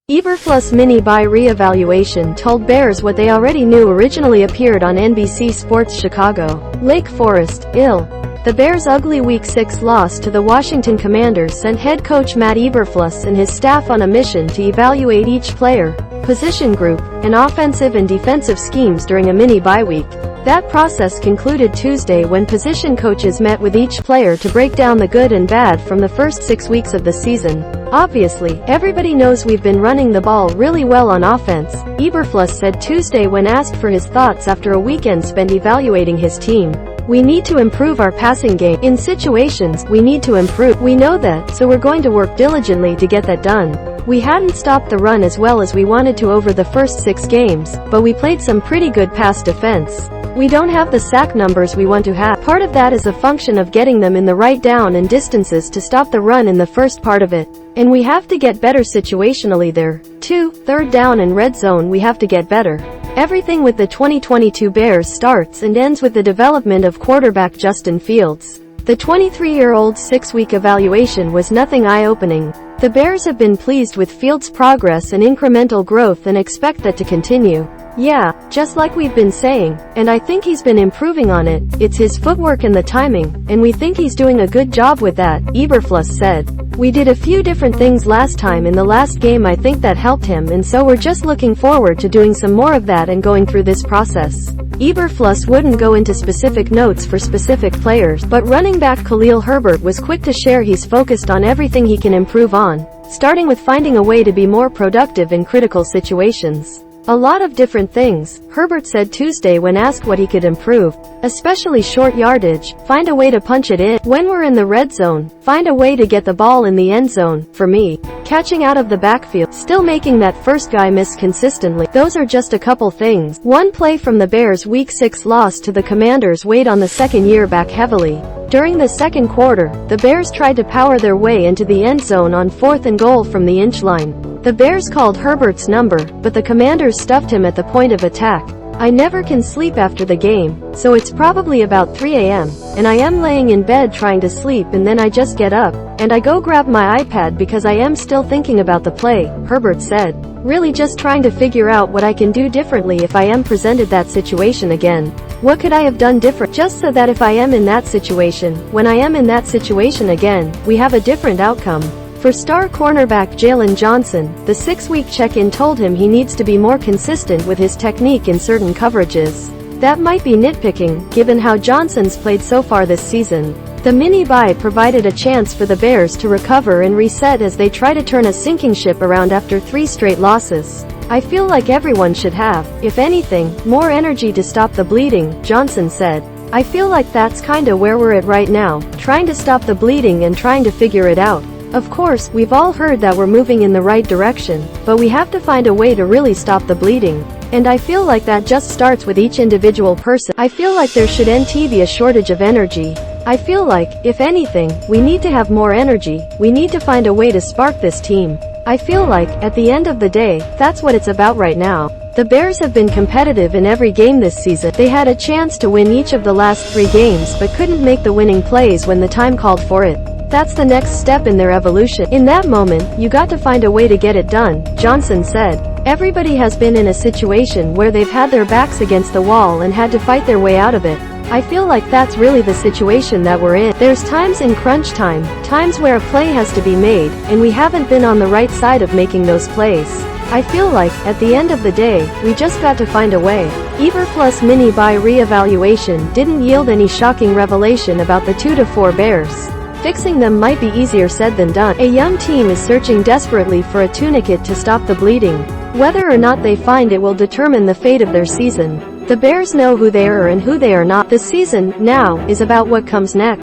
Eberflus mini-buy re-evaluation told Bears what they already knew originally appeared on NBC Sports Chicago. Lake Forest, ill. The Bears' ugly Week 6 loss to the Washington Commanders sent head coach Matt Eberflus and his staff on a mission to evaluate each player, position group, and offensive and defensive schemes during a mini-bye week. That process concluded Tuesday when position coaches met with each player to break down the good and bad from the first 6 weeks of the season. Obviously, everybody knows we've been running the ball really well on offense, Eberflus said Tuesday when asked for his thoughts after a weekend spent evaluating his team. We need to improve our passing game. In situations, we need to improve. We know that, so we're going to work diligently to get that done. We hadn't stopped the run as well as we wanted to over the first 6 games, but we played some pretty good pass defense. We don't have the sack numbers we want to have. Part of that is a function of getting them in the right down and distances to stop the run in the first part of it. And we have to get better situationally there. 2. Third down and red zone we have to get better. Everything with the 2022 Bears starts and ends with the development of quarterback Justin Fields. The 23-year-old's 6-week evaluation was nothing eye-opening. The Bears have been pleased with Fields' progress and incremental growth and expect that to continue. Yeah, just like we've been saying, and I think he's been improving on it. It's his footwork and the timing, and we think he's doing a good job with that, Eberflus said. We did a few different things last time in the last game. I think that helped him, and so we're just looking forward to doing some more of that and going through this process. Eberflus wouldn't go into specific notes for specific players, but running back Khalil Herbert was quick to share he's focused on everything he can improve on, starting with finding a way to be more productive in critical situations. A lot of different things, Herbert said Tuesday when asked what he could improve, especially short yardage, find a way to punch it in. When we're in the red zone, find a way to get the ball in the end zone. For me, catching out of the backfield, still making that first guy miss consistently. Those are just a couple things. One play from the Bears' Week 6 loss to the Commanders weighed on the second year back heavily. During the second quarter, the Bears tried to power their way into the end zone on 4th and goal from the inch line. The Bears called Herbert's number, but the Commanders stuffed him at the point of attack. I never can sleep after the game, so it's probably about 3 a.m., and I am laying in bed trying to sleep and then I just get up, and I go grab my iPad because I am still thinking about the play, Herbert said. Really just trying to figure out what I can do differently if I am presented that situation again. What could I have done different, just so that if I am in that situation, when I am in that situation again, we have a different outcome. For star cornerback Jaylon Johnson, the 6-week check-in told him he needs to be more consistent with his technique in certain coverages. That might be nitpicking, given how Johnson's played so far this season. The mini-bye provided a chance for the Bears to recover and reset as they try to turn a sinking ship around after 3 straight losses. I feel like everyone should have, if anything, more energy to stop the bleeding, Johnson said. I feel like that's kinda where we're at right now, trying to stop the bleeding and trying to figure it out. Of course, we've all heard that we're moving in the right direction, but we have to find a way to really stop the bleeding. And I feel like that just starts with each individual person. I feel like there shouldn't be a shortage of energy. I feel like, if anything, we need to have more energy. We need to find a way to spark this team. I feel like, at the end of the day, that's what it's about right now. The Bears have been competitive in every game this season. They had a chance to win each of the last 3 games but couldn't make the winning plays when the time called for it. That's the next step in their evolution. In that moment, you got to find a way to get it done, Johnson said. Everybody has been in a situation where they've had their backs against the wall and had to fight their way out of it. I feel like that's really the situation that we're in. There's times in crunch time, times where a play has to be made, and we haven't been on the right side of making those plays. I feel like, at the end of the day, we just got to find a way. Eberflus mini-bye re-evaluation didn't yield any shocking revelation about the 2-4 Bears. Fixing them might be easier said than done. A young team is searching desperately for a tourniquet to stop the bleeding. Whether or not they find it will determine the fate of their season. The Bears know who they are and who they are not. The season, now, is about what comes next.